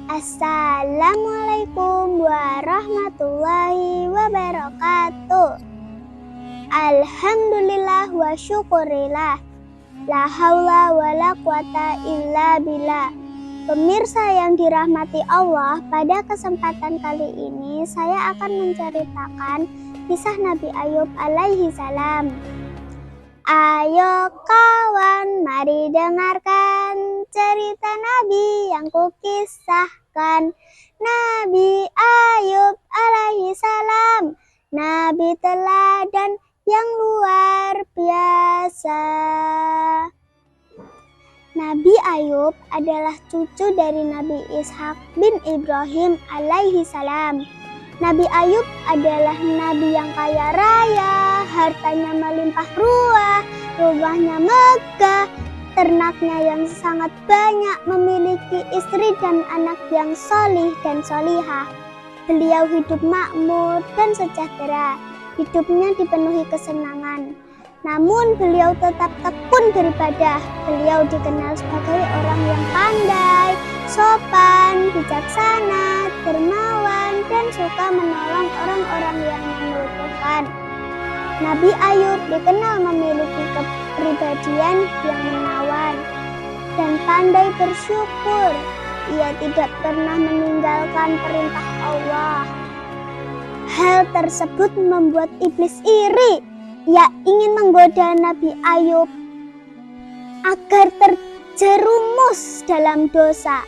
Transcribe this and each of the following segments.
Assalamualaikum warahmatullahi wabarakatuh. Alhamdulillah wa syukurillah. La haula wa la quwata illa billah. Pemirsa yang dirahmati Allah, pada kesempatan kali ini saya akan menceritakan kisah Nabi Ayub alaihi salam. Ayo kawan, mari dengarkan cerita Nabi yang kukisahkan. Nabi Ayub alaihi salam, Nabi teladan yang luar biasa. Nabi Ayub adalah cucu dari Nabi Ishak bin Ibrahim alaihi salam. Nabi Ayub adalah nabi yang kaya raya, hartanya melimpah ruah, rumahnya megah, ternaknya yang sangat banyak, memiliki istri dan anak yang solih dan solihah. Beliau hidup makmur dan sejahtera, hidupnya dipenuhi kesenangan. Namun beliau tetap tekun beribadah. Beliau dikenal sebagai orang yang pandai, sopan, bijaksana, dermawan, dan suka menolong orang-orang yang membutuhkan. Nabi Ayub dikenal memiliki kepribadian yang menawan dan pandai bersyukur. Ia tidak pernah meninggalkan perintah Allah. Hal tersebut membuat iblis iri. Ia ingin menggoda Nabi Ayub agar terjerumus dalam dosa.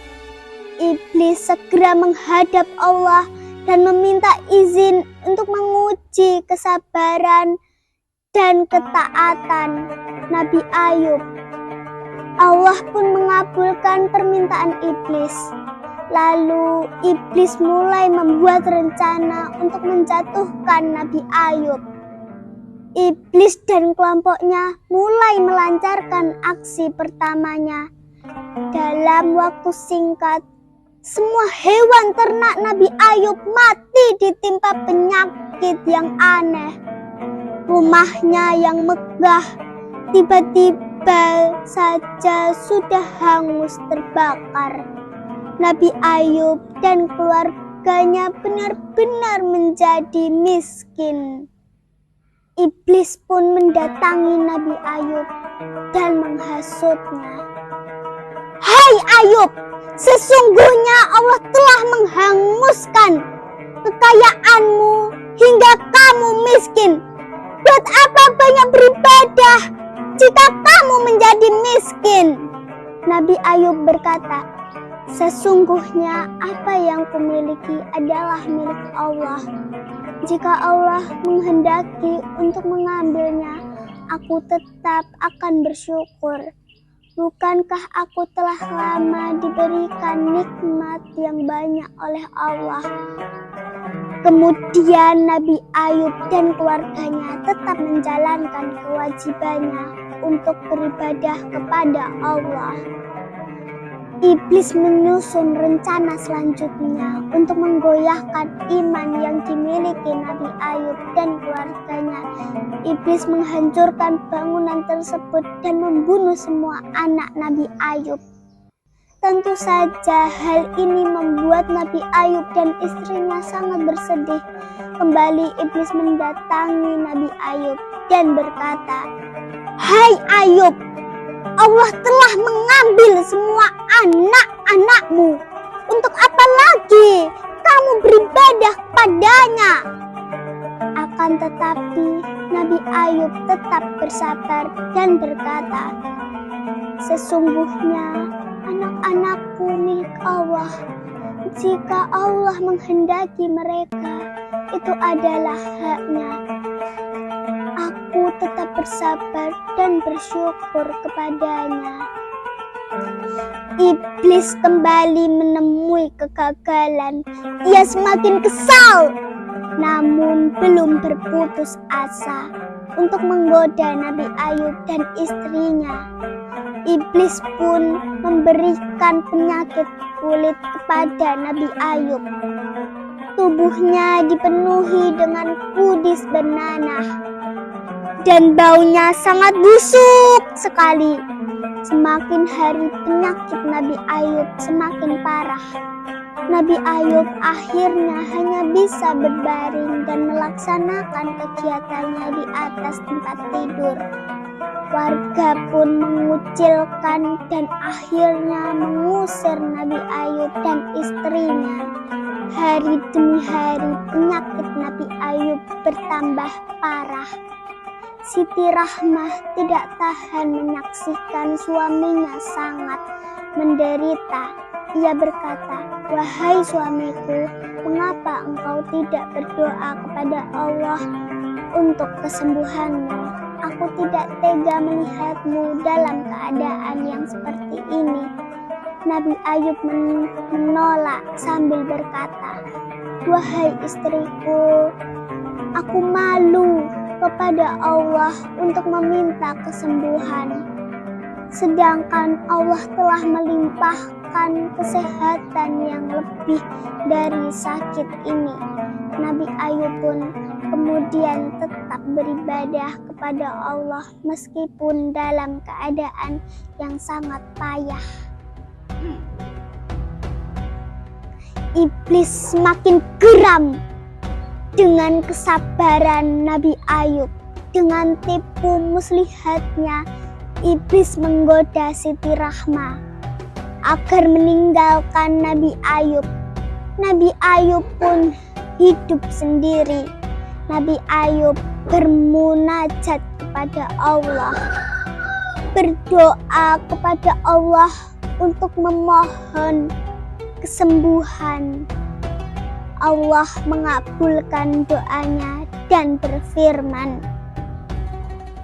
Iblis segera menghadap Allah dan meminta izin untuk menguji kesabaran dan ketaatan Nabi Ayub. Allah pun mengabulkan permintaan iblis. Lalu iblis mulai membuat rencana untuk menjatuhkan Nabi Ayub. Iblis dan kelompoknya mulai melancarkan aksi pertamanya. Dalam waktu singkat, semua hewan ternak Nabi Ayub mati ditimpa penyakit yang aneh. Rumahnya yang megah tiba-tiba saja sudah hangus terbakar. Nabi Ayub dan keluarganya benar-benar menjadi miskin. Iblis pun mendatangi Nabi Ayub dan menghasutnya. Hai Ayub, sesungguhnya Allah telah menghanguskan kekayaanmu hingga kamu miskin. Buat apa banyak beribadah jika kamu menjadi miskin? Nabi Ayub berkata, sesungguhnya apa yang kumiliki adalah milik Allah. Jika Allah menghendaki untuk mengambilnya, aku tetap akan bersyukur. Bukankah aku telah lama diberikan nikmat yang banyak oleh Allah? Kemudian Nabi Ayub dan keluarganya tetap menjalankan kewajibannya untuk beribadah kepada Allah. Iblis menyusun rencana selanjutnya untuk menggoyahkan iman yang dimiliki Nabi Ayub dan keluarganya. Iblis menghancurkan bangunan tersebut dan membunuh semua anak Nabi Ayub. Tentu saja hal ini membuat Nabi Ayub dan istrinya sangat bersedih. Kembali iblis mendatangi Nabi Ayub dan berkata, hai Ayub, Allah telah mengambil semua anak-anakmu. Untuk apa lagi kamu beribadah padanya? Akan tetapi Nabi Ayub tetap bersabar dan berkata, sesungguhnya anak-anakku milik Allah. Jika Allah menghendaki mereka, itu adalah haknya. Aku tetap bersabar dan bersyukur kepadanya. Iblis kembali menemui kegagalan. Ia semakin kesal, namun belum berputus asa untuk menggoda Nabi Ayub dan istrinya. Iblis pun memberikan penyakit kulit kepada Nabi Ayub. Tubuhnya dipenuhi dengan kudis bernanah dan baunya sangat busuk sekali. Semakin hari penyakit Nabi Ayub semakin parah. Nabi Ayub akhirnya hanya bisa berbaring dan melaksanakan kegiatannya di atas tempat tidur. Warga pun mengucilkan dan akhirnya mengusir Nabi Ayub dan istrinya. Hari demi hari penyakit Nabi Ayub bertambah parah. Siti Rahmah tidak tahan menyaksikan suaminya sangat menderita. Ia berkata, "Wahai suamiku, mengapa engkau tidak berdoa kepada Allah untuk kesembuhanmu? Aku tidak tega melihatmu dalam keadaan yang seperti ini." Nabi Ayub menolak sambil berkata, "Wahai istriku, aku malu kepada Allah untuk meminta kesembuhan. Sedangkan Allah telah melimpahkan kesehatan yang lebih dari sakit ini." Nabi Ayub pun kemudian tetap beribadah kepada Allah meskipun dalam keadaan yang sangat payah. Iblis semakin geram dengan kesabaran Nabi Ayub. Dengan tipu muslihatnya, iblis menggoda Siti Rahmah agar meninggalkan Nabi Ayub. Nabi Ayub pun hidup sendiri. Nabi Ayub bermunajat kepada Allah, berdoa kepada Allah untuk memohon kesembuhan. Allah mengabulkan doanya dan berfirman,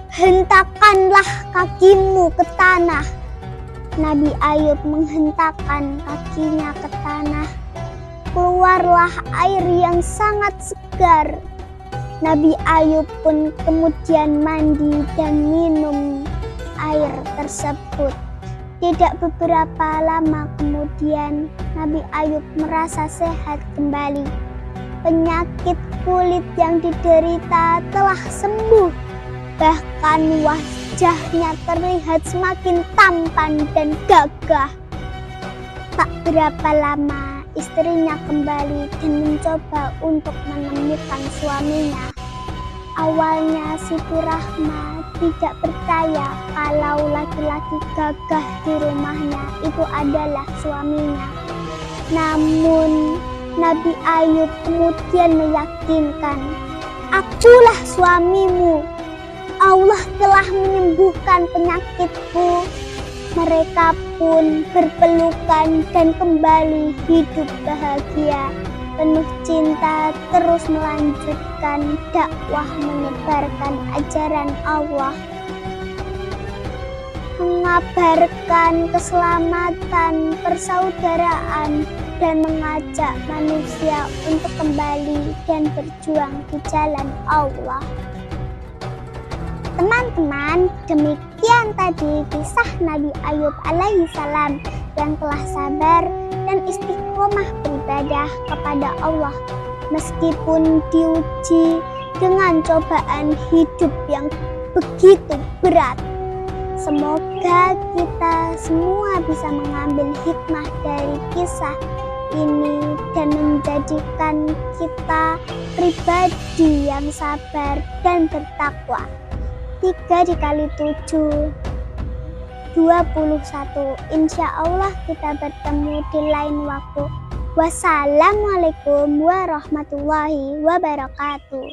"Hentakkanlah kakimu ke tanah." Nabi Ayub menghentakkan kakinya ke tanah. Keluarlah air yang sangat segar. Nabi Ayub pun kemudian mandi dan minum air tersebut. Tidak beberapa lama kemudian, Nabi Ayub merasa sehat kembali. Penyakit kulit yang diderita telah sembuh. Bahkan wajahnya terlihat semakin tampan dan gagah. Tak berapa lama, istrinya kembali dan mencoba untuk menemukan suaminya. Awalnya Siti Rahmah tidak percaya kalau laki-laki gagah di rumahnya itu adalah suaminya. Namun Nabi Ayub kemudian meyakinkan, "Akulah suamimu. Allah telah menyembuhkan penyakitku." Mereka pun berpelukan dan kembali hidup bahagia. Penuh cinta terus melanjutkan dakwah menyebarkan ajaran Allah, mengabarkan keselamatan, persaudaraan, dan mengajak manusia untuk kembali dan berjuang di jalan Allah. Teman-teman, demikian tadi kisah Nabi Ayub alaihi salam yang telah sabar dan istiqomah beribadah kepada Allah meskipun diuji dengan cobaan hidup yang begitu berat. Semoga kita semua bisa mengambil hikmah dari kisah ini dan menjadikan kita pribadi yang sabar dan bertakwa. 3 dikali 7 21. Insya Allah kita bertemu di lain waktu. Wassalamualaikum warahmatullahi wabarakatuh.